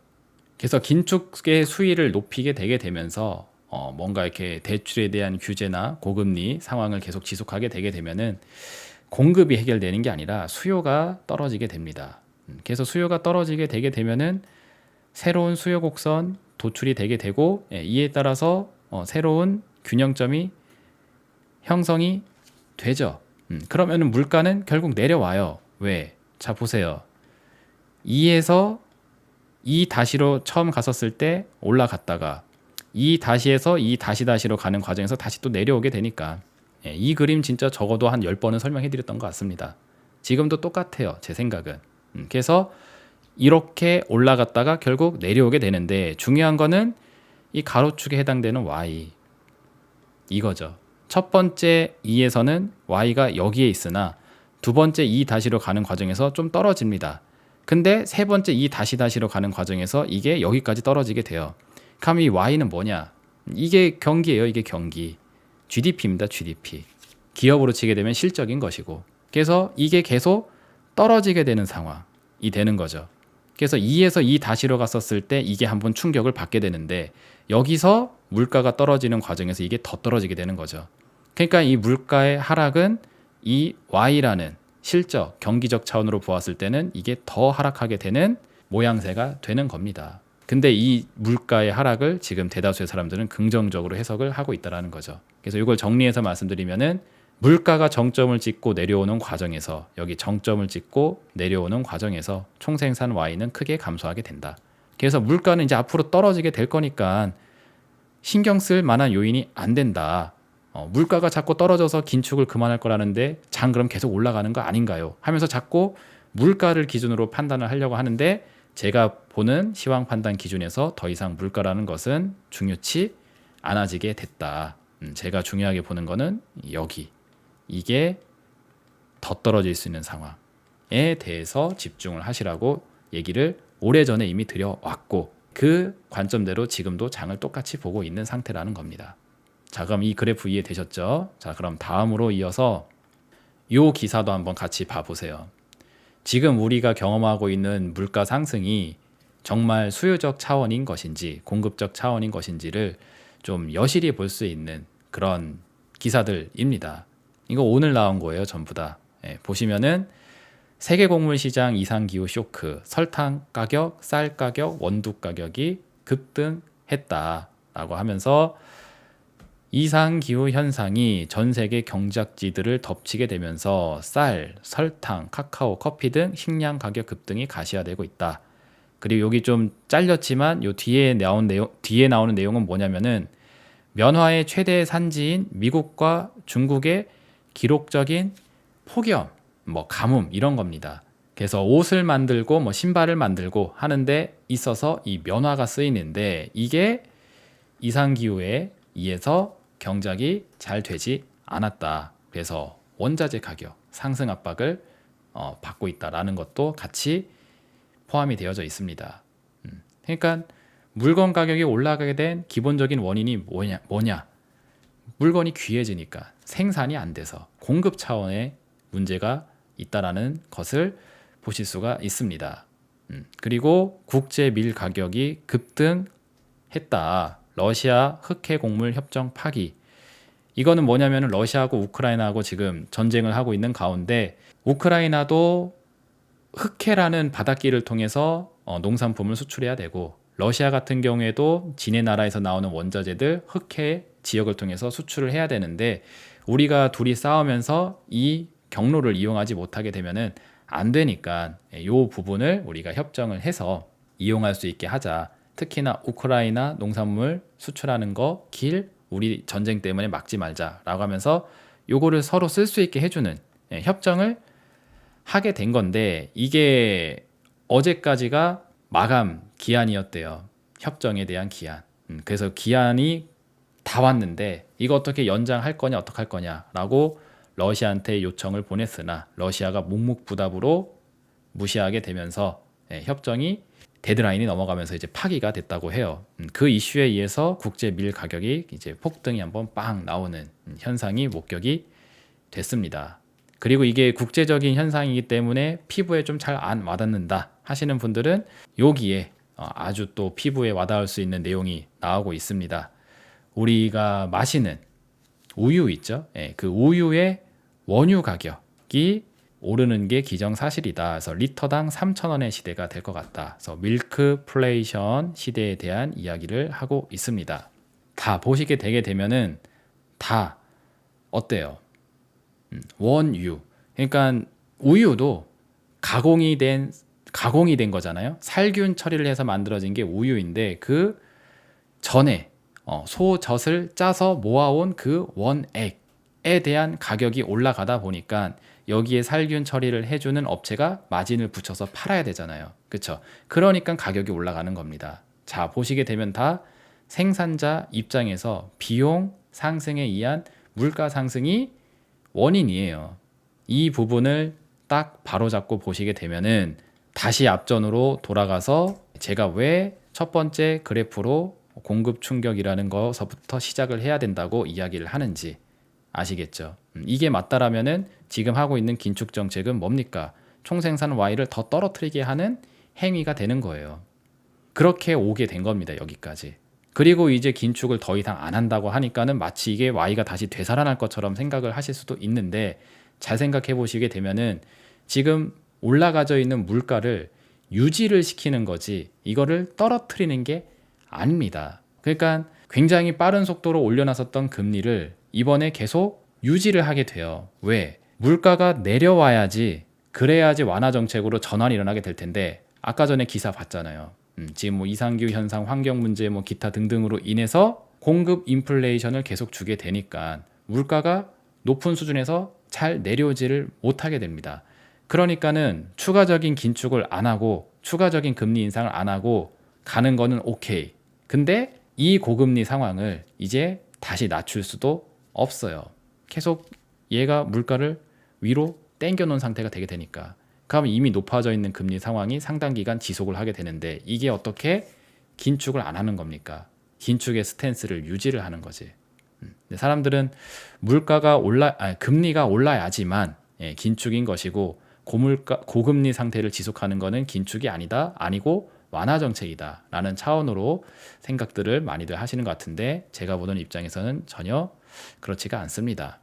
그래서 긴축의 수위를 높이게 되게 되면서 뭔가 이렇게 대출에 대한 규제나 고금리 상황을 계속 지속하게 되게 되면은 공급이 해결되는 게 아니라 수요가 떨어지게 됩니다. 그래서 수요가 떨어지게 되게 되면은 새로운 수요 곡선 도출이 되게 되고 이에 따라서 새로운 균형점이 형성이 되죠. 그러면은 물가는 결국 내려와요. 왜? 자 보세요. 2에서 2 다시로 처음 갔었을 때 올라갔다가 2 다시에서 2 다시로 가는 과정에서 다시 또 내려오게 되니까 이 그림 진짜 적어도 한 10번은 설명해 드렸던 것 같습니다. 지금도 똑같아요. 제 생각은. 그래서 이렇게 올라갔다가 결국 내려오게 되는데 중요한 거는 이 가로축에 해당되는 Y 이거죠. 첫 번째 2에서는 Y가 여기에 있으나 두 번째 2 다시로 가는 과정에서 좀 떨어집니다. 근데 세 번째 이 다시다시로 가는 과정에서 이게 여기까지 떨어지게 돼요. 그럼 이 Y는 뭐냐? 이게 경기예요. 이게 경기. GDP입니다. GDP. 기업으로 치게 되면 실적인 것이고. 그래서 이게 계속 떨어지게 되는 상황이 되는 거죠. 그래서 2에서 2 다시로 갔었을 때 이게 한번 충격을 받게 되는데 여기서 물가가 떨어지는 과정에서 이게 더 떨어지게 되는 거죠. 그러니까 이 물가의 하락은 이 Y라는 실적, 경기적 차원으로 보았을 때는 이게 더 하락하게 되는 모양새가 되는 겁니다. 근데 이 물가의 하락을 지금 대다수의 사람들은 긍정적으로 해석을 하고 있다는 거죠. 그래서 이걸 정리해서 말씀드리면은 물가가 정점을 찍고 내려오는 과정에서 여기 정점을 찍고 내려오는 과정에서 총생산 Y는 크게 감소하게 된다. 그래서 물가는 이제 앞으로 떨어지게 될 거니까 신경 쓸 만한 요인이 안 된다. 물가가 자꾸 떨어져서 긴축을 그만할 거라는데 장 그럼 계속 올라가는 거 아닌가요? 하면서 자꾸 물가를 기준으로 판단을 하려고 하는데 제가 보는 시황 판단 기준에서 더 이상 물가라는 것은 중요치 않아지게 됐다. 제가 중요하게 보는 거는 여기. 이게 더 떨어질 수 있는 상황에 대해서 집중을 하시라고 얘기를 오래전에 이미 드려왔고 그 관점대로 지금도 장을 똑같이 보고 있는 상태라는 겁니다. 자, 그럼 이 그래프 이해되셨죠? 자, 그럼 다음으로 이어서 이 기사도 한번 같이 봐보세요. 지금 우리가 경험하고 있는 물가 상승이 정말 수요적 차원인 것인지 공급적 차원인 것인지를 좀 여실히 볼 수 있는 그런 기사들입니다. 이거 오늘 나온 거예요, 전부 다. 보시면은 세계 곡물 시장 이상 기후 쇼크, 설탕 가격, 쌀 가격, 원두 가격이 급등했다라고 하면서 이상 기후 현상이 전 세계 경작지들을 덮치게 되면서 쌀, 설탕, 카카오, 커피 등 식량 가격 급등이 가시화되고 있다. 그리고 여기 좀 잘렸지만 요 뒤에 나오는 내용은 뭐냐면은 면화의 최대 산지인 미국과 중국의 기록적인 폭염, 가뭄 이런 겁니다. 그래서 옷을 만들고 신발을 만들고 하는데 있어서 이 면화가 쓰이는데 이게 이상 기후에 의해서 경작이 잘 되지 않았다. 그래서 원자재 가격 상승 압박을 받고 있다라는 것도 같이 포함이 되어져 있습니다. 그러니까 물건 가격이 올라가게 된 기본적인 원인이 뭐냐? 물건이 귀해지니까 생산이 안 돼서 공급 차원의 문제가 있다라는 것을 보실 수가 있습니다. 그리고 국제 밀 가격이 급등했다. 러시아 흑해 곡물 협정 파기. 이거는 뭐냐면 러시아하고 우크라이나하고 지금 전쟁을 하고 있는 가운데 우크라이나도 흑해라는 바닷길을 통해서 농산품을 수출해야 되고 러시아 같은 경우에도 지네 나라에서 나오는 원자재들 흑해 지역을 통해서 수출을 해야 되는데 우리가 둘이 싸우면서 이 경로를 이용하지 못하게 되면은 안 되니까 이 부분을 우리가 협정을 해서 이용할 수 있게 하자. 특히나 우크라이나 농산물 수출하는 거 길 우리 전쟁 때문에 막지 말자라고 하면서 요거를 서로 쓸 수 있게 해주는 협정을 하게 된 건데 이게 어제까지가 마감 기한이었대요. 협정에 대한 기한. 그래서 기한이 다 왔는데 이거 어떻게 연장할 거냐 어떡할 거냐라고 러시아한테 요청을 보냈으나 러시아가 묵묵부답으로 무시하게 되면서 협정이 데드라인이 넘어가면서 이제 파기가 됐다고 해요. 그 이슈에 의해서 국제 밀 가격이 이제 폭등이 한번 빵 나오는 현상이 목격이 됐습니다. 그리고 이게 국제적인 현상이기 때문에 피부에 좀 잘 안 와닿는다 하시는 분들은 여기에 아주 또 피부에 와닿을 수 있는 내용이 나오고 있습니다. 우리가 마시는 우유 있죠? 그 우유의 원유 가격이 오르는 게 기정사실이다. 그래서 리터당 3,000원의 시대가 될 것 같다. 그래서 밀크플레이션 시대에 대한 이야기를 하고 있습니다. 다 보시게 되게 되면은 다 어때요? 원유. 그러니까 우유도 가공이 된 거잖아요. 살균 처리를 해서 만들어진 게 우유인데 그 전에 소젖을 짜서 모아온 그 원액에 대한 가격이 올라가다 보니까 여기에 살균 처리를 해주는 업체가 마진을 붙여서 팔아야 되잖아요. 그렇죠? 그러니까 가격이 올라가는 겁니다. 자, 보시게 되면 다 생산자 입장에서 비용 상승에 의한 물가 상승이 원인이에요. 이 부분을 딱 바로잡고 보시게 되면은 다시 앞전으로 돌아가서 제가 왜 첫 번째 그래프로 공급 충격이라는 것서부터 시작을 해야 된다고 이야기를 하는지 아시겠죠? 이게 맞다라면은 지금 하고 있는 긴축 정책은 뭡니까? 총생산 Y를 더 떨어뜨리게 하는 행위가 되는 거예요. 그렇게 오게 된 겁니다. 여기까지. 그리고 이제 긴축을 더 이상 안 한다고 하니까는 마치 이게 Y가 다시 되살아날 것처럼 생각을 하실 수도 있는데, 잘 생각해 보시게 되면은 지금 올라가져 있는 물가를 유지를 시키는 거지 이거를 떨어뜨리는 게 아닙니다. 그러니까 굉장히 빠른 속도로 올려놨었던 금리를 이번에 계속 유지를 하게 돼요. 왜? 물가가 내려와야지, 그래야지 완화 정책으로 전환이 일어나게 될 텐데, 아까 전에 기사 봤잖아요. 지금 뭐 이상기후 현상, 환경 문제, 뭐 기타 등등으로 인해서 공급 인플레이션을 계속 주게 되니까 물가가 높은 수준에서 잘 내려오지를 못하게 됩니다. 그러니까는 추가적인 긴축을 안 하고 추가적인 금리 인상을 안 하고 가는 거는 오케이. 근데 이 고금리 상황을 이제 다시 낮출 수도 없어요. 계속 얘가 물가를 위로 땡겨 놓은 상태가 되게 되니까. 그럼 이미 높아져 있는 금리 상황이 상당 기간 지속을 하게 되는데, 이게 어떻게 긴축을 안 하는 겁니까? 긴축의 스탠스를 유지를 하는 거지. 사람들은 금리가 올라야지만 긴축인 것이고, 고금리 상태를 지속하는 것은 긴축이 아니고 완화 정책이다 라는 차원으로 생각들을 많이들 하시는 것 같은데, 제가 보는 입장에서는 전혀 그렇지가 않습니다.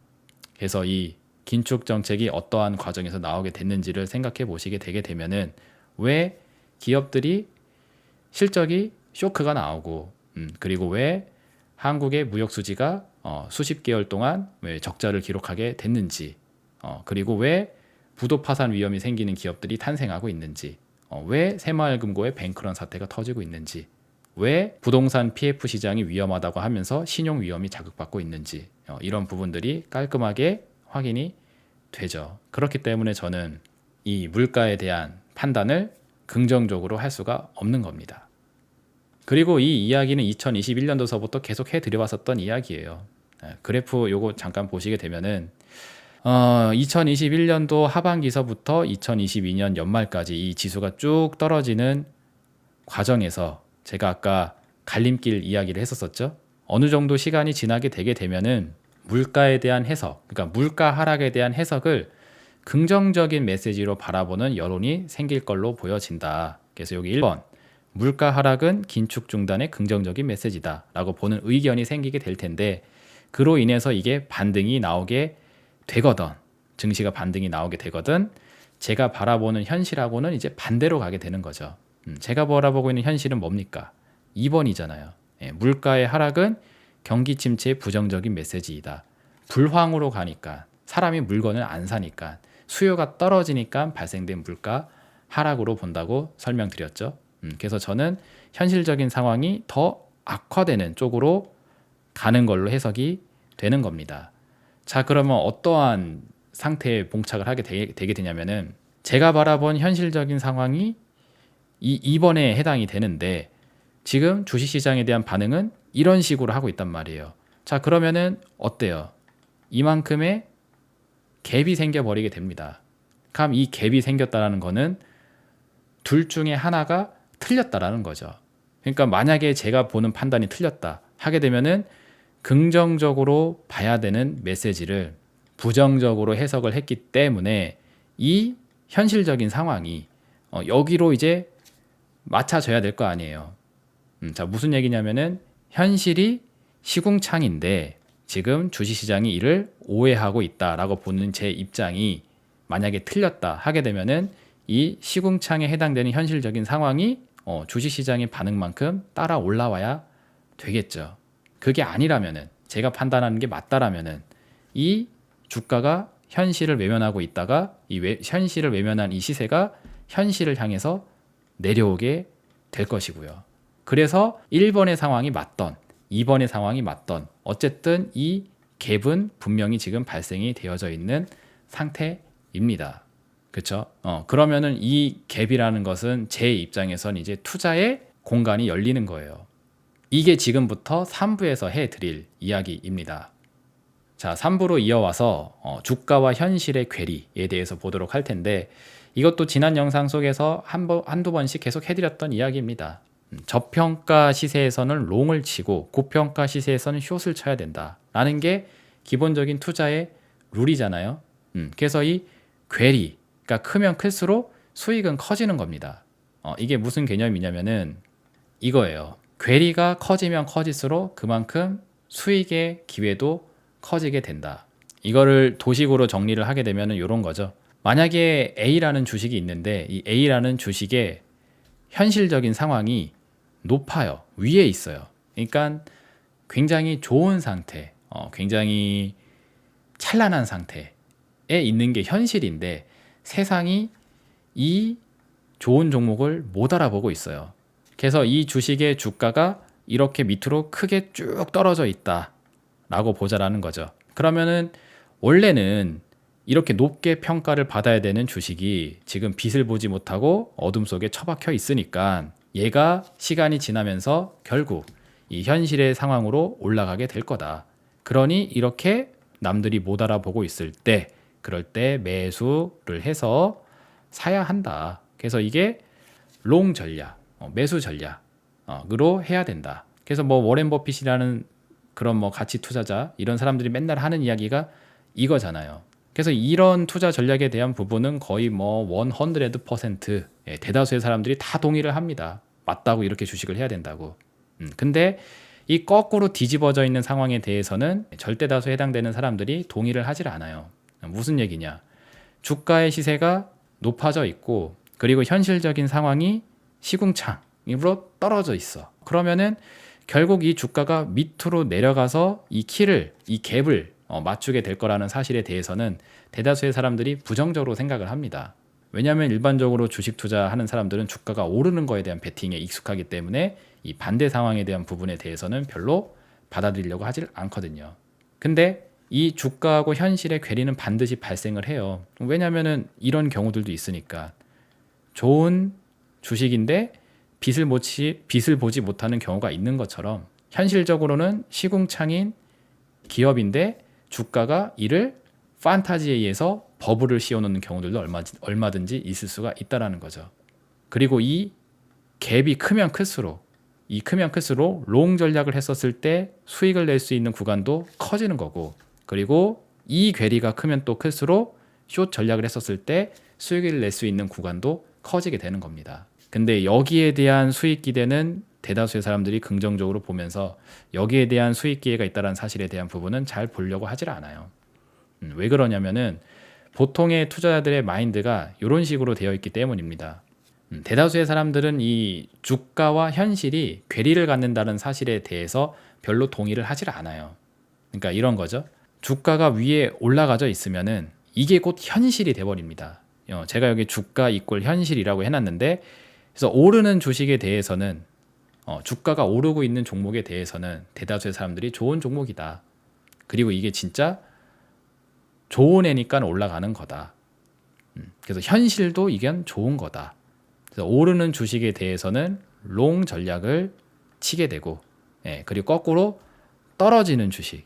그래서 이 긴축 정책이 어떠한 과정에서 나오게 됐는지를 생각해 보시게 되게 되면은, 왜 기업들이 실적이 쇼크가 나오고, 그리고 왜 한국의 무역 수지가 수십 개월 동안 왜 적자를 기록하게 됐는지, 그리고 왜 부도 파산 위험이 생기는 기업들이 탄생하고 있는지, 왜 새마을금고의 뱅크런 사태가 터지고 있는지, 왜 부동산 PF 시장이 위험하다고 하면서 신용 위험이 자극받고 있는지, 이런 부분들이 깔끔하게 확인이 되죠. 그렇기 때문에 저는 이 물가에 대한 판단을 긍정적으로 할 수가 없는 겁니다. 그리고 이 이야기는 2021년도서부터 계속 해드려왔었던 이야기예요. 그래프 요거 잠깐 보시게 되면은 2021년도 하반기서부터 2022년 연말까지 이 지수가 쭉 떨어지는 과정에서 제가 아까 갈림길 이야기를 했었었죠. 어느 정도 시간이 지나게 되게 되면은 물가에 대한 해석, 그러니까 물가 하락에 대한 해석을 긍정적인 메시지로 바라보는 여론이 생길 걸로 보여진다. 그래서 여기 1번, 물가 하락은 긴축 중단의 긍정적인 메시지다 라고 보는 의견이 생기게 될 텐데, 그로 인해서 이게 반등이 나오게 되거든, 증시가 반등이 나오게 되거든, 제가 바라보는 현실하고는 이제 반대로 가게 되는 거죠. 제가 바라보고 있는 현실은 뭡니까? 2번이잖아요. 물가의 하락은 경기 침체의 부정적인 메시지이다. 불황으로 가니까, 사람이 물건을 안 사니까, 수요가 떨어지니까 발생된 물가 하락으로 본다고 설명드렸죠. 그래서 저는 현실적인 상황이 더 악화되는 쪽으로 가는 걸로 해석이 되는 겁니다. 자, 그러면 어떠한 상태에 봉착을 하게 되게 되냐면은, 제가 바라본 현실적인 상황이 이 2번에 해당이 되는데, 지금 주식시장에 대한 반응은 이런 식으로 하고 있단 말이에요. 자, 그러면은 어때요? 이만큼의 갭이 생겨버리게 됩니다. 그럼 이 갭이 생겼다라는 거는 둘 중에 하나가 틀렸다라는 거죠. 그러니까 만약에 제가 보는 판단이 틀렸다 하게 되면은 긍정적으로 봐야 되는 메시지를 부정적으로 해석을 했기 때문에 이 현실적인 상황이 여기로 이제 맞춰져야 될 거 아니에요. 자, 무슨 얘기냐면은 현실이 시궁창인데 지금 주식시장이 이를 오해하고 있다라고 보는 제 입장이 만약에 틀렸다 하게 되면은 이 시궁창에 해당되는 현실적인 상황이 주식시장의 반응만큼 따라 올라와야 되겠죠. 그게 아니라면은, 제가 판단하는 게 맞다라면은 이 주가가 현실을 외면하고 있다가 현실을 외면한 이 시세가 현실을 향해서 내려오게 될 것이고요. 그래서 1번의 상황이 맞던 2번의 상황이 맞던 어쨌든 이 갭은 분명히 지금 발생이 되어져 있는 상태입니다. 그렇죠? 그러면은 이 갭이라는 것은 제 입장에선 이제 투자의 공간이 열리는 거예요. 이게 지금부터 3부에서 해드릴 이야기입니다. 자, 3부로 이어와서 주가와 현실의 괴리에 대해서 보도록 할 텐데, 이것도 지난 영상 속에서 한두 번씩 계속 해드렸던 이야기입니다. 저평가 시세에서는 롱을 치고 고평가 시세에서는 숏을 쳐야 된다 라는 게 기본적인 투자의 룰이잖아요. 그래서 이 괴리가 크면 클수록 수익은 커지는 겁니다. 이게 무슨 개념이냐면은 이거예요. 괴리가 커지면 커질수록 그만큼 수익의 기회도 커지게 된다. 이거를 도식으로 정리를 하게 되면은 이런 거죠. 만약에 A라는 주식이 있는데 이 A라는 주식의 현실적인 상황이 높아요. 위에 있어요. 그러니까 굉장히 좋은 상태, 굉장히 찬란한 상태에 있는 게 현실인데 세상이 이 좋은 종목을 못 알아보고 있어요. 그래서 이 주식의 주가가 이렇게 밑으로 크게 쭉 떨어져 있다 라고 보자라는 거죠. 그러면은 원래는 이렇게 높게 평가를 받아야 되는 주식이 지금 빛을 보지 못하고 어둠 속에 처박혀 있으니까 얘가 시간이 지나면서 결국 이 현실의 상황으로 올라가게 될 거다. 그러니 이렇게 남들이 못 알아보고 있을 때 그럴 때 매수를 해서 사야 한다. 그래서 이게 롱 전략, 매수 전략으로 해야 된다. 그래서 뭐 워렌 버핏이라는 그런 뭐 가치 투자자 이런 사람들이 맨날 하는 이야기가 이거잖아요. 그래서 이런 투자 전략에 대한 부분은 거의 뭐 100% 대다수의 사람들이 다 동의를 합니다. 맞다고 이렇게 주식을 해야 된다고. 근데 이 거꾸로 뒤집어져 있는 상황에 대해서는 절대 다수에 해당되는 사람들이 동의를 하질 않아요. 무슨 얘기냐? 주가의 시세가 높아져 있고 그리고 현실적인 상황이 시궁창으로 떨어져 있어. 그러면은 결국 이 주가가 밑으로 내려가서 이 갭을 맞추게 될 거라는 사실에 대해서는 대다수의 사람들이 부정적으로 생각을 합니다. 왜냐하면 일반적으로 주식 투자하는 사람들은 주가가 오르는 거에 대한 베팅에 익숙하기 때문에 이 반대 상황에 대한 부분에 대해서는 별로 받아들이려고 하질 않거든요. 근데 이 주가하고 현실의 괴리는 반드시 발생을 해요. 왜냐하면 이런 경우들도 있으니까 좋은 주식인데 빛을 보지 못하는 경우가 있는 것처럼 현실적으로는 시궁창인 기업인데 주가가 이를 판타지에 의해서 버블을 씌워놓는 경우들도 얼마든지 있을 수가 있다는 거죠. 그리고 이 갭이 크면 클수록 롱 전략을 했었을 때 수익을 낼 수 있는 구간도 커지는 거고 그리고 이 괴리가 크면 또 클수록 숏 전략을 했었을 때 수익을 낼 수 있는 구간도 커지게 되는 겁니다. 근데 여기에 대한 수익 기대는 대다수의 사람들이 긍정적으로 보면서 여기에 대한 수익 기회가 있다는 사실에 대한 부분은 잘 보려고 하질 않아요. 왜 그러냐면은 보통의 투자자들의 마인드가 이런 식으로 되어 있기 때문입니다. 대다수의 사람들은 이 주가와 현실이 괴리를 갖는다는 사실에 대해서 별로 동의를 하질 않아요. 그러니까 이런 거죠. 주가가 위에 올라가져 있으면은 이게 곧 현실이 돼버립니다. 제가 여기 주가 이꼴 현실이라고 해놨는데 그래서 오르는 주식에 대해서는 주가가 오르고 있는 종목에 대해서는 대다수의 사람들이 좋은 종목이다. 그리고 이게 진짜 좋은 애니까 올라가는 거다. 그래서 현실도 이건 좋은 거다. 그래서 오르는 주식에 대해서는 롱 전략을 치게 되고 그리고 거꾸로 떨어지는 주식은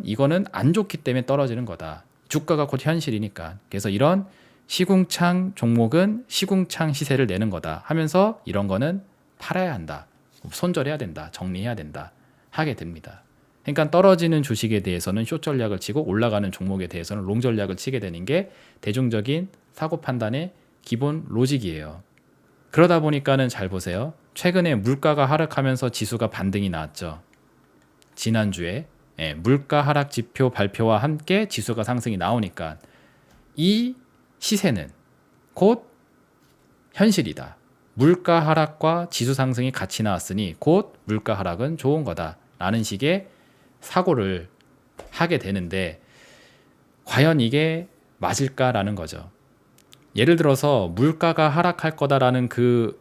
이거는 안 좋기 때문에 떨어지는 거다. 주가가 곧 현실이니까. 그래서 이런 시궁창 종목은 시궁창 시세를 내는 거다 하면서 이런 거는 팔아야 한다. 손절해야 된다. 정리해야 된다. 하게 됩니다. 그러니까 떨어지는 주식에 대해서는 숏 전략을 치고 올라가는 종목에 대해서는 롱 전략을 치게 되는 게 대중적인 사고 판단의 기본 로직이에요. 그러다 보니까는 잘 보세요. 최근에 물가가 하락하면서 지수가 반등이 나왔죠. 지난주에 물가 하락 지표 발표와 함께 지수가 상승이 나오니까 이 시세는 곧 현실이다. 물가 하락과 지수 상승이 같이 나왔으니 곧 물가 하락은 좋은 거다. 라는 식의 사고를 하게 되는데 과연 이게 맞을까라는 거죠. 예를 들어서 물가가 하락할 거다라는 그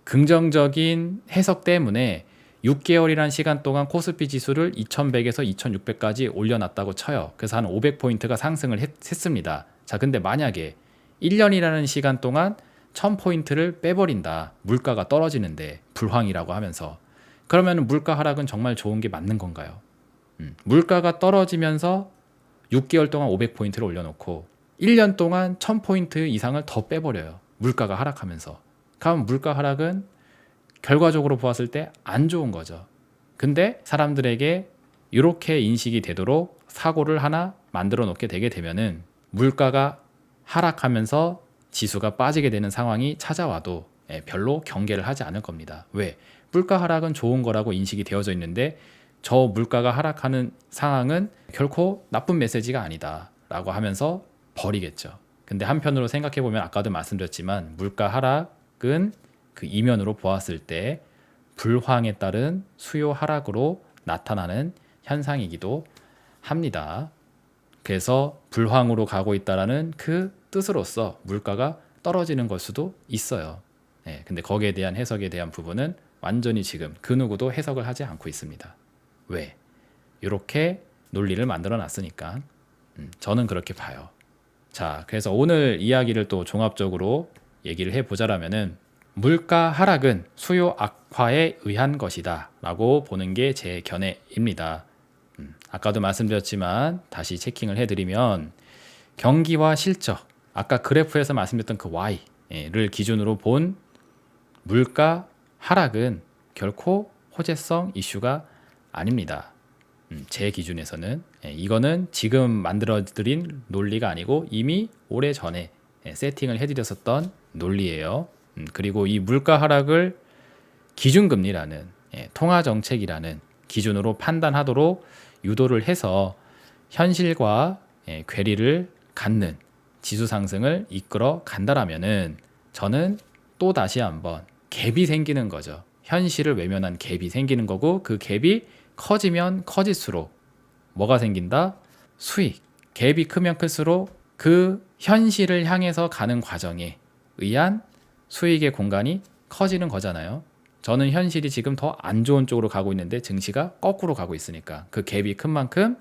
긍정적인 해석 때문에 6개월이란 시간 동안 코스피 지수를 2100에서 2600까지 올려놨다고 쳐요. 그래서 한 500포인트가 상승을 했습니다. 자, 근데 만약에 1년이라는 시간 동안 1000포인트를 빼버린다. 물가가 떨어지는데 불황이라고 하면서 그러면 물가 하락은 정말 좋은 게 맞는 건가요? 물가가 떨어지면서 6개월 동안 500포인트를 올려놓고 1년 동안 1000포인트 이상을 더 빼버려요. 물가가 하락하면서. 그럼 물가 하락은 결과적으로 보았을 때 안 좋은 거죠. 근데 사람들에게 이렇게 인식이 되도록 사고를 하나 만들어 놓게 되게 되면은 물가가 하락하면서 지수가 빠지게 되는 상황이 찾아와도 별로 경계를 하지 않을 겁니다. 왜? 물가 하락은 좋은 거라고 인식이 되어져 있는데 저 물가가 하락하는 상황은 결코 나쁜 메시지가 아니다 라고 하면서 버리겠죠. 근데 한편으로 생각해 보면 아까도 말씀드렸지만 물가 하락은 그 이면으로 보았을 때 불황에 따른 수요 하락으로 나타나는 현상이기도 합니다. 그래서 불황으로 가고 있다라는 그 뜻으로서 물가가 떨어지는 걸 수도 있어요. 근데 거기에 대한 해석에 대한 부분은 완전히 지금 그 누구도 해석을 하지 않고 있습니다. 왜? 이렇게 논리를 만들어 놨으니까. 저는 그렇게 봐요. 자, 그래서 오늘 이야기를 또 종합적으로 얘기를 해보자라면은 물가 하락은 수요 악화에 의한 것이다 라고 보는 게 제 견해입니다. 아까도 말씀드렸지만 다시 체킹을 해드리면 경기와 실적, 아까 그래프에서 말씀드렸던 그 Y를 기준으로 본 물가 하락은 결코 호재성 이슈가 아닙니다. 제 기준에서는 이거는 지금 만들어드린 논리가 아니고 이미 오래전에 세팅을 해드렸었던 논리예요. 그리고 이 물가 하락을 기준금리라는 통화정책이라는 기준으로 판단하도록 유도를 해서 현실과 괴리를 갖는 지수 상승을 이끌어 간다라면은 저는 또 다시 한번 갭이 생기는 거죠. 현실을 외면한 갭이 생기는 거고 그 갭이 커지면 커질수록 뭐가 생긴다? 수익. 갭이 크면 클수록 그 현실을 향해서 가는 과정에 의한 수익의 공간이 커지는 거잖아요. 저는 현실이 지금 더 안 좋은 쪽으로 가고 있는데 증시가 거꾸로 가고 있으니까 그 갭이 큰 만큼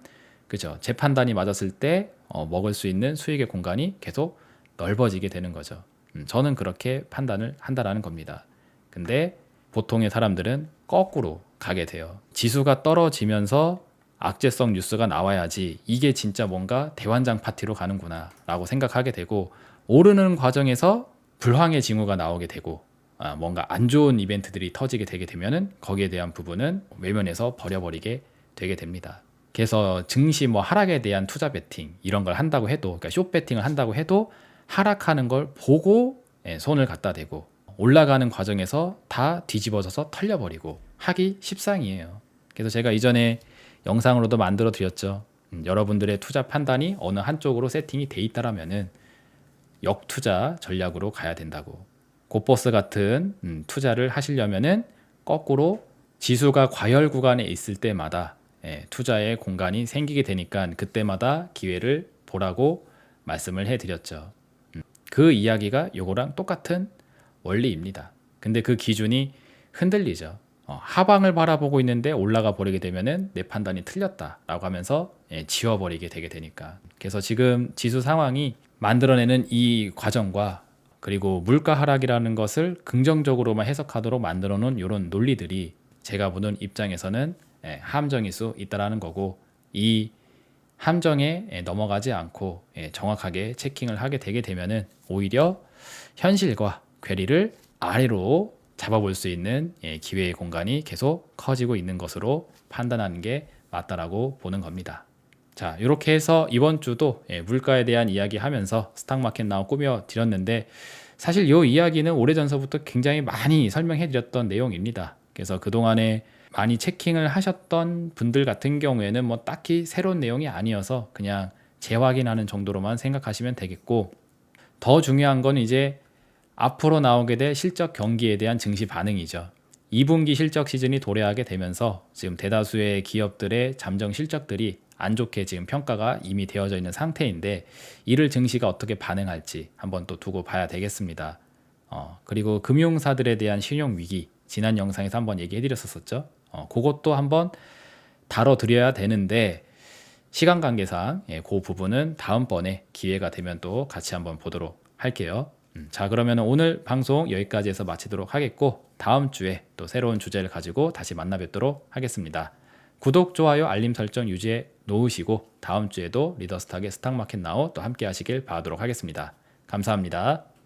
그죠? 제 판단이 맞았을 때 먹을 수 있는 수익의 공간이 계속 넓어지게 되는 거죠. 저는 그렇게 판단을 한다라는 겁니다. 근데 보통의 사람들은 거꾸로 가게 돼요. 지수가 떨어지면서 악재성 뉴스가 나와야지 이게 진짜 뭔가 대환장 파티로 가는구나 라고 생각하게 되고 오르는 과정에서 불황의 징후가 나오게 되고 뭔가 안 좋은 이벤트들이 터지게 되게 되면은 거기에 대한 부분은 외면해서 버려버리게 되게 됩니다. 그래서 증시 뭐 하락에 대한 투자 베팅 이런 걸 한다고 해도 그러니까 숏 베팅을 한다고 해도 하락하는 걸 보고 손을 갖다 대고 올라가는 과정에서 다 뒤집어져서 털려버리고 하기 십상이에요. 그래서 제가 이전에 영상으로도 만들어 드렸죠. 여러분들의 투자 판단이 어느 한쪽으로 세팅이 돼 있다라면은 역투자 전략으로 가야 된다고. 고버스 같은 투자를 하시려면은 거꾸로 지수가 과열 구간에 있을 때마다 투자의 공간이 생기게 되니까 그때마다 기회를 보라고 말씀을 해드렸죠. 그 이야기가 요거랑 똑같은 원리입니다. 근데 그 기준이 흔들리죠. 하방을 바라보고 있는데 올라가 버리게 되면은 내 판단이 틀렸다라고 하면서 지워버리게 되게 되니까. 그래서 지금 지수 상황이 만들어내는 이 과정과 그리고 물가 하락이라는 것을 긍정적으로만 해석하도록 만들어 놓은 이런 논리들이 제가 보는 입장에서는 함정일 수 있다라는 거고 이 함정에 넘어가지 않고 정확하게 체킹을 하게 되게 되면은 오히려 현실과 괴리를 아래로 잡아볼 수 있는 기회의 공간이 계속 커지고 있는 것으로 판단하는 게 맞다라고 보는 겁니다. 자, 이렇게 해서 이번 주도 물가에 대한 이야기 하면서 스탁마켓 나온 꾸며 드렸는데 사실 이 이야기는 오래전서부터 굉장히 많이 설명해 드렸던 내용입니다. 그래서 그동안에 많이 체킹을 하셨던 분들 같은 경우에는 뭐 딱히 새로운 내용이 아니어서 그냥 재확인하는 정도로만 생각하시면 되겠고 더 중요한 건 이제 앞으로 나오게 될 실적 경기에 대한 증시 반응이죠. 2분기 실적 시즌이 도래하게 되면서 지금 대다수의 기업들의 잠정 실적들이 안 좋게 지금 평가가 이미 되어져 있는 상태인데 이를 증시가 어떻게 반응할지 한번 또 두고 봐야 되겠습니다. 그리고 금융사들에 대한 신용 위기 지난 영상에서 한번 얘기해 드렸었죠. 그것도 한번 다뤄드려야 되는데 시간 관계상 그 부분은 다음번에 기회가 되면 또 같이 한번 보도록 할게요. 자, 그러면 오늘 방송 여기까지 해서 마치도록 하겠고 다음 주에 또 새로운 주제를 가지고 다시 만나 뵙도록 하겠습니다. 구독, 좋아요, 알림 설정 유지해 놓으시고 다음 주에도 리더스탁의 스탁마켓 나우 또 함께 하시길 바라도록 하겠습니다. 감사합니다.